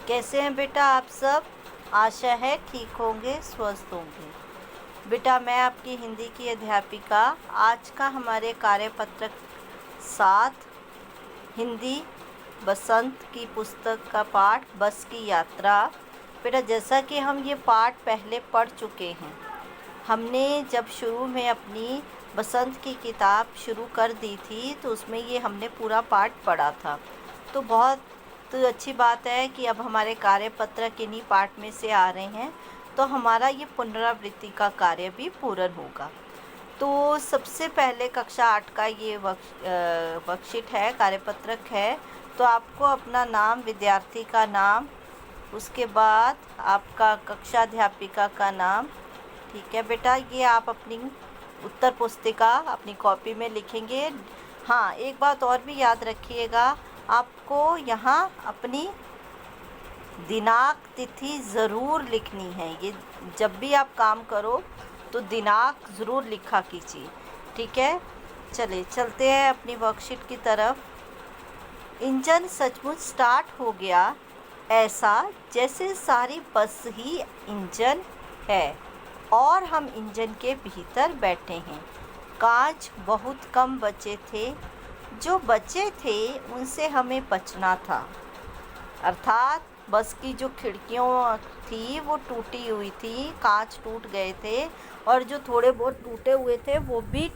कैसे हैं बेटा आप सब। आशा है ठीक होंगे, स्वस्थ होंगे। बेटा मैं आपकी हिंदी की अध्यापिका। आज का हमारे कार्यपत्र 7 हिंदी बसंत की पुस्तक का पाठ बस की यात्रा। बेटा जैसा कि हम ये पाठ पहले पढ़ चुके हैं, हमने जब शुरू में अपनी बसंत की किताब शुरू कर दी थी तो उसमें ये हमने पूरा पाठ पढ़ा था। तो बहुत अच्छी बात है कि अब हमारे कार्यपत्र किन्हीं पाठ में से आ रहे हैं, तो हमारा ये पुनरावृत्ति का कार्य भी पूर्ण होगा। तो सबसे पहले कक्षा 8 का ये वर्कशीट है, कार्यपत्रक है। तो आपको अपना नाम, विद्यार्थी का नाम, उसके बाद आपका कक्षा अध्यापिका का नाम, ठीक है बेटा, ये आप अपनी उत्तर पुस्तिका अपनी कॉपी में लिखेंगे। हाँ, एक बात और भी याद रखिएगा, आपको यहाँ अपनी दिनांक तिथि ज़रूर लिखनी है। ये जब भी आप काम करो तो दिनांक ज़रूर लिखा कीजिए, ठीक है। चलते हैं अपनी वर्कशीट की तरफ। इंजन सचमुच स्टार्ट हो गया, ऐसा जैसे सारी बस ही इंजन है और हम इंजन के भीतर बैठे हैं। कांच बहुत कम बचे थे, जो बचे थे उनसे हमें बचना था। अर्थात बस की जो खिड़कियाँ थी वो टूटी हुई थी, कांच टूट गए थे, और जो थोड़े बहुत टूटे हुए थे वो भी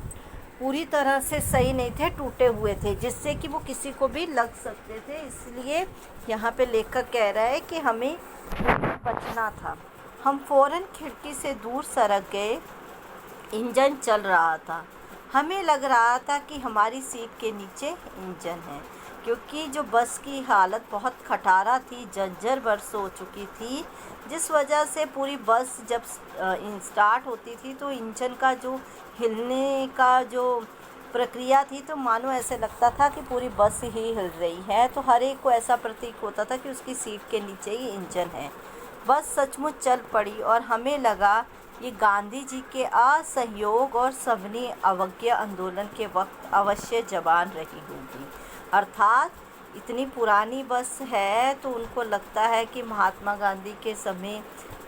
पूरी तरह से सही नहीं थे, टूटे हुए थे, जिससे कि वो किसी को भी लग सकते थे। इसलिए यहाँ पे लेखक कह रहा है कि हमें बचना था। हम फ़ौरन खिड़की से दूर सरक गए। इंजन चल रहा था। हमें लग रहा था कि हमारी सीट के नीचे इंजन है, क्योंकि जो बस की हालत बहुत खटारा थी, जर्जर बस हो चुकी थी, जिस वजह से पूरी बस जब स्टार्ट होती थी तो इंजन का जो हिलने का जो प्रक्रिया थी, तो मानो ऐसे लगता था कि पूरी बस ही हिल रही है। तो हर एक को ऐसा प्रतीक होता था कि उसकी सीट के नीचे ही इंजन है। बस सचमुच चल पड़ी और हमें लगा ये गांधी जी के असहयोग और सविनय अवज्ञा आंदोलन के वक्त अवश्य जवान रही होगी। अर्थात इतनी पुरानी बस है तो उनको लगता है कि महात्मा गांधी के समय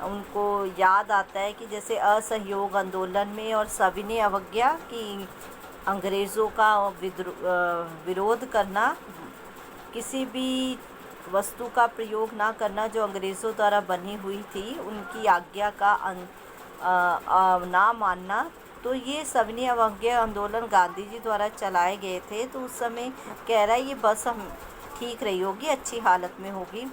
उनको याद आता है कि जैसे असहयोग आंदोलन में और सविनय अवज्ञा की अंग्रेज़ों का विरोध करना, किसी भी वस्तु का प्रयोग ना करना जो अंग्रेज़ों द्वारा बनी हुई थी, उनकी आज्ञा का ना मानना। तो ये सविनय अवज्ञा आंदोलन गांधी जी द्वारा चलाए गए थे। तो उस समय कह रहा है ये बस हम ठीक रही होगी, अच्छी हालत में होगी।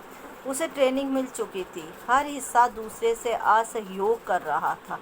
उसे ट्रेनिंग मिल चुकी थी, हर हिस्सा दूसरे से असहयोग कर रहा था।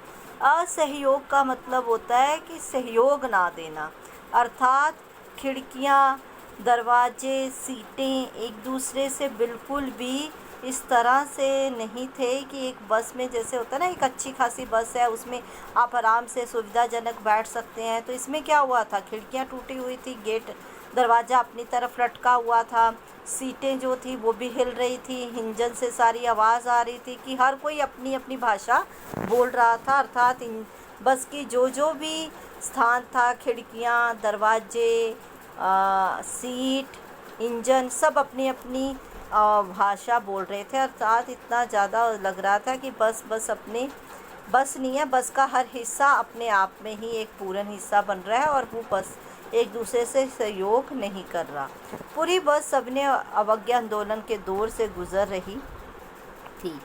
असहयोग का मतलब होता है कि सहयोग ना देना, अर्थात खिड़कियाँ, दरवाजे, सीटें एक दूसरे से बिल्कुल भी इस तरह से नहीं थे कि एक बस में जैसे होता है ना, एक अच्छी खासी बस है उसमें आप आराम से सुविधाजनक बैठ सकते हैं। तो इसमें क्या हुआ था, खिड़कियाँ टूटी हुई थी, गेट दरवाज़ा अपनी तरफ लटका हुआ था, सीटें जो थी वो भी हिल रही थी, इंजन से सारी आवाज़ आ रही थी कि हर कोई अपनी अपनी भाषा बोल रहा था। अर्थात बस की जो भी स्थान था, खिड़कियाँ, दरवाजे, सीट, इंजन, सब अपनी अपनी भाषा बोल रहे थे। अर्थात इतना ज़्यादा लग रहा था कि बस अपने बस नहीं है, बस का हर हिस्सा अपने आप में ही एक पूर्ण हिस्सा बन रहा है और वो बस एक दूसरे से सहयोग नहीं कर रहा। पूरी बस सविनय अवज्ञा आंदोलन के दौर से गुजर रही थी।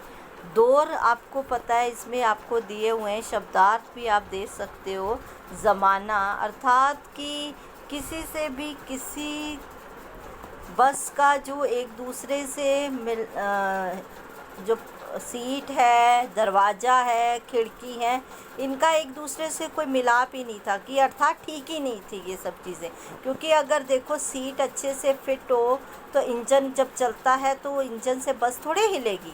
दौर आपको पता है, इसमें आपको दिए हुए हैं शब्दार्थ भी आप दे सकते हो। ज़माना अर्थात कि किसी से भी किसी बस का जो एक दूसरे से जो सीट है, दरवाज़ा है, खिड़की है, इनका एक दूसरे से कोई मिलाप ही नहीं था, कि अर्थात ठीक ही नहीं थी ये सब चीज़ें। क्योंकि अगर देखो सीट अच्छे से फिट हो तो इंजन जब चलता है तो इंजन से बस थोड़े हिलेगी,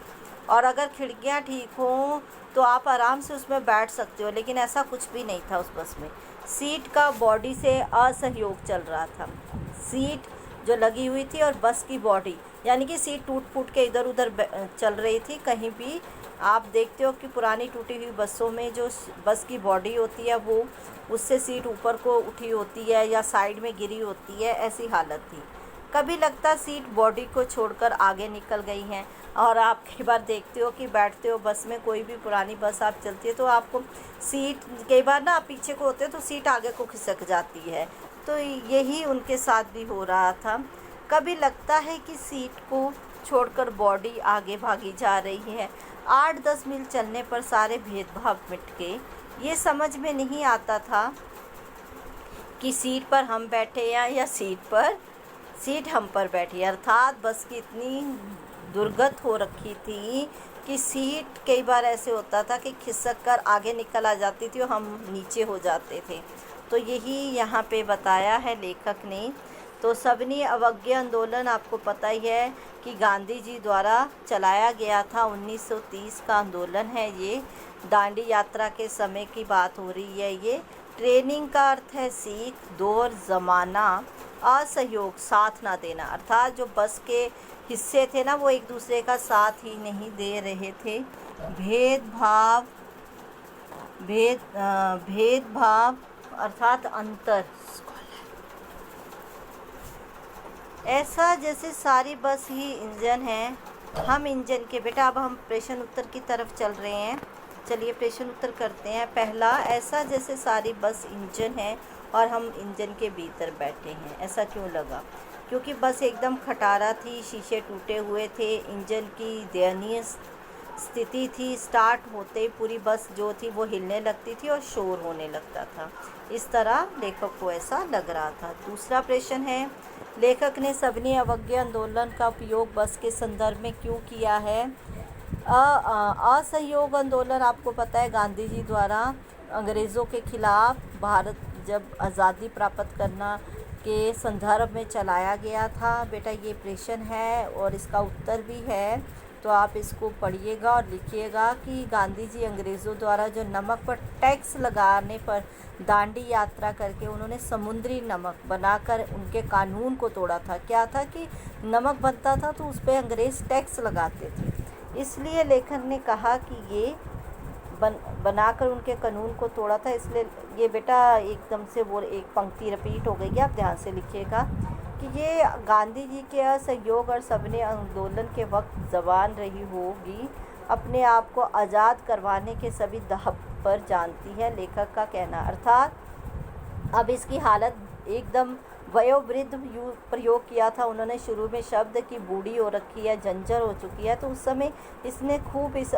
और अगर खिड़कियाँ ठीक हों तो आप आराम से उसमें बैठ सकते हो। लेकिन ऐसा कुछ भी नहीं था उस बस में। सीट का बॉडी से असहयोग चल रहा था, सीट जो लगी हुई थी और बस की बॉडी, यानी कि सीट टूट फूट के इधर उधर चल रही थी। कहीं भी आप देखते हो कि पुरानी टूटी हुई बसों में जो बस की बॉडी होती है वो उससे सीट ऊपर को उठी होती है या साइड में गिरी होती है, ऐसी हालत थी। कभी लगता सीट बॉडी को छोड़कर आगे निकल गई हैं। और आप कई बार देखते हो कि बैठते हो बस में, कोई भी पुरानी बस आप चलती है तो आपको सीट कई बार ना आप पीछे को होते हो तो सीट आगे को खिसक जाती है, तो यही उनके साथ भी हो रहा था। कभी लगता है कि सीट को छोड़कर बॉडी आगे भागी जा रही है। 8-10 मील चलने पर सारे भेदभाव मिट गए। ये समझ में नहीं आता था कि सीट पर हम बैठे या सीट हम पर बैठी। अर्थात बस की इतनी दुर्गत हो रखी थी कि सीट कई बार ऐसे होता था कि खिसक कर आगे निकल आ जाती थी और हम नीचे हो जाते थे। तो यही यहाँ पे बताया है लेखक ने। तो सबनी अवज्ञा आंदोलन आपको पता ही है कि गांधी जी द्वारा चलाया गया था। 1930 का आंदोलन है ये। दांडी यात्रा के समय की बात हो रही है ये। ट्रेनिंग का अर्थ है सीख, दौर, ज़माना, असहयोग, साथ ना देना। अर्थात जो बस के हिस्से थे ना वो एक दूसरे का साथ ही नहीं दे रहे थे। भेदभाव अर्थात अंतर, ऐसा जैसे सारी बस ही इंजन है। हम इंजन के बेटा, अब हम प्रश्न उत्तर की तरफ चल रहे हैं। चलिए प्रश्न उत्तर करते हैं। पहला, ऐसा जैसे सारी बस इंजन है और हम इंजन के भीतर बैठे हैं। ऐसा क्यों लगा? क्योंकि बस एकदम खटारा थी, शीशे टूटे हुए थे, इंजन की दयनीय स्थिति थी। स्टार्ट होते ही पूरी बस जो थी वो हिलने लगती थी और शोर होने लगता था। इस तरह लेखक को ऐसा लग रहा था। दूसरा प्रश्न है, लेखक ने सबनी अवज्ञा आंदोलन का उपयोग बस के संदर्भ में क्यों किया है? असहयोग आंदोलन आपको पता है गांधी जी द्वारा अंग्रेज़ों के खिलाफ भारत जब आज़ादी प्राप्त करना के संदर्भ में चलाया गया था। बेटा ये प्रश्न है और इसका उत्तर भी है, तो आप इसको पढ़िएगा और लिखिएगा कि गांधी जी अंग्रेज़ों द्वारा जो नमक पर टैक्स लगाने पर दांडी यात्रा करके उन्होंने समुद्री नमक बनाकर उनके कानून को तोड़ा था। क्या था कि नमक बनता था तो उस पर अंग्रेज़ टैक्स लगाते थे, इसलिए लेखक ने कहा कि ये बनाकर उनके कानून को तोड़ा था। इसलिए ये बेटा एकदम से वो एक पंक्ति रिपीट हो गई है, आप ध्यान से लिखिएगा कि ये गांधी जी के असहयोग और सबने आंदोलन के वक्त जबान रही होगी अपने आप को आज़ाद करवाने के सभी दाव पर जानती है, लेखक का कहना। अर्थात अब इसकी हालत एकदम वयोवृद्ध प्रयोग किया था उन्होंने शुरू में शब्द की बूढ़ी हो रखी है, जंजर हो चुकी है, तो उस समय इसने खूब इस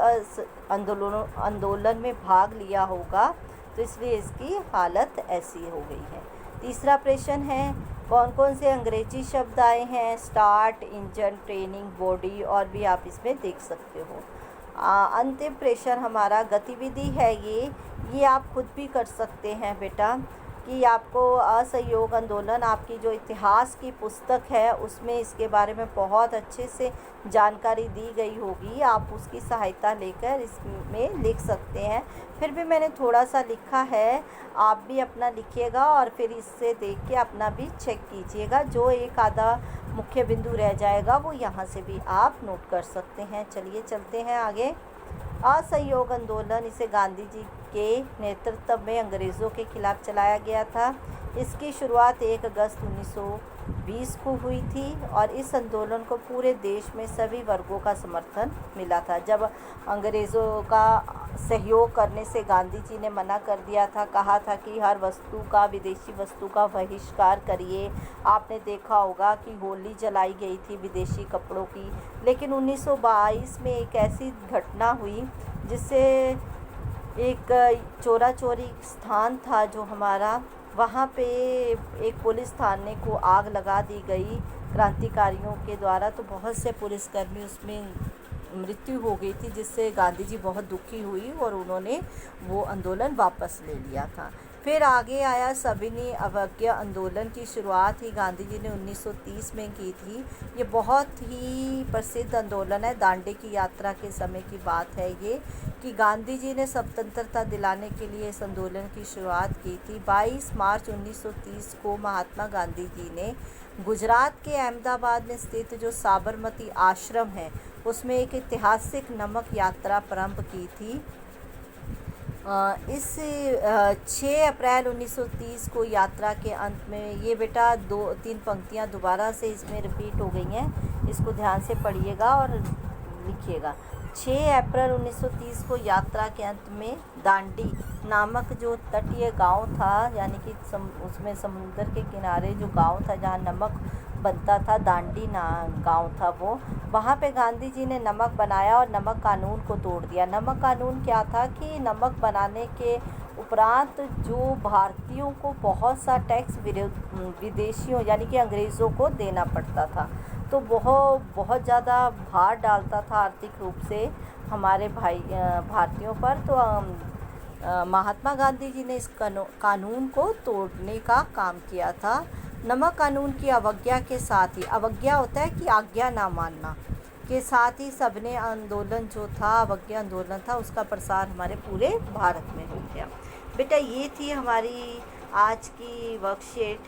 आंदोलन में भाग लिया होगा, तो इसलिए इसकी हालत ऐसी हो गई है। तीसरा प्रश्न है, कौन कौन से अंग्रेजी शब्द आए हैं? स्टार्ट, इंजन, ट्रेनिंग, बॉडी, और भी आप इसमें देख सकते हो। अंतिम प्रश्न हमारा गतिविधि है ये आप खुद भी कर सकते हैं बेटा, कि आपको असहयोग आंदोलन आपकी जो इतिहास की पुस्तक है उसमें इसके बारे में बहुत अच्छे से जानकारी दी गई होगी, आप उसकी सहायता लेकर इसमें लिख सकते हैं। फिर भी मैंने थोड़ा सा लिखा है, आप भी अपना लिखिएगा और फिर इससे देख के अपना भी चेक कीजिएगा। जो एक आधा मुख्य बिंदु रह जाएगा वो यहाँ से भी आप नोट कर सकते हैं। चलिए चलते हैं आगे। असहयोग आंदोलन इसे गांधी जी के नेतृत्व में अंग्रेज़ों के खिलाफ चलाया गया था। इसकी शुरुआत 1 अगस्त 1920 को हुई थी और इस आंदोलन को पूरे देश में सभी वर्गों का समर्थन मिला था। जब अंग्रेज़ों का सहयोग करने से गांधी जी ने मना कर दिया था, कहा था कि हर वस्तु का, विदेशी वस्तु का बहिष्कार करिए। आपने देखा होगा कि होली जलाई गई थी विदेशी कपड़ों की, लेकिन 1922 में एक ऐसी घटना हुई जिससे एक चोरा चोरी स्थान था जो हमारा, वहाँ पे एक पुलिस थाने को आग लगा दी गई क्रांतिकारियों के द्वारा, तो बहुत से पुलिसकर्मी उसमें मृत्यु हो गई थी, जिससे गांधी जी बहुत दुखी हुई और उन्होंने वो आंदोलन वापस ले लिया था। फिर आगे आया सबनी अवज्ञा आंदोलन की शुरुआत ही गांधी जी ने 1930 में की थी। ये बहुत ही प्रसिद्ध आंदोलन है, दांडी की यात्रा के समय की बात है ये, कि गांधी जी ने स्वतंत्रता दिलाने के लिए इस आंदोलन की शुरुआत की थी। 22 मार्च 1930 को महात्मा गांधी जी ने गुजरात के अहमदाबाद में स्थित जो साबरमती आश्रम है उसमें एक ऐतिहासिक नमक यात्रा प्रारंभ की थी। इस 6 अप्रैल 1930 को यात्रा के अंत में, ये बेटा 2-3 पंक्तियाँ दोबारा से इसमें रिपीट हो गई हैं, इसको ध्यान से पढ़िएगा और लिखिएगा। 6 अप्रैल 1930 को यात्रा के अंत में दांडी नामक जो तटीय गांव था, यानी कि उसमें समुद्र के किनारे जो गांव था जहां नमक बनता था, दांडी गांव था वो, वहाँ पे गांधी जी ने नमक बनाया और नमक कानून को तोड़ दिया। नमक कानून क्या था कि नमक बनाने के उपरांत जो भारतीयों को बहुत सा टैक्स विदेशियों यानी कि अंग्रेज़ों को देना पड़ता था, तो बहुत ज़्यादा भार डालता था आर्थिक रूप से हमारे भारतीयों पर। तो महात्मा गांधी जी ने इस कानून को तोड़ने का काम किया था। नमक कानून की अवज्ञा के साथ ही, अवज्ञा होता है कि आज्ञा ना मानना, के साथ ही सबने आंदोलन जो था, अवज्ञा आंदोलन था, उसका प्रसार हमारे पूरे भारत में हो गया। बेटा ये थी हमारी आज की वर्कशीट,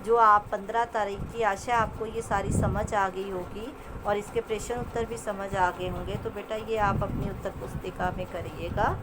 जो आप 15 तारीख की, आशा आपको ये सारी समझ आ गई होगी और इसके प्रश्न उत्तर भी समझ आ गए होंगे। तो बेटा ये आप अपनी उत्तर पुस्तिका में करिएगा।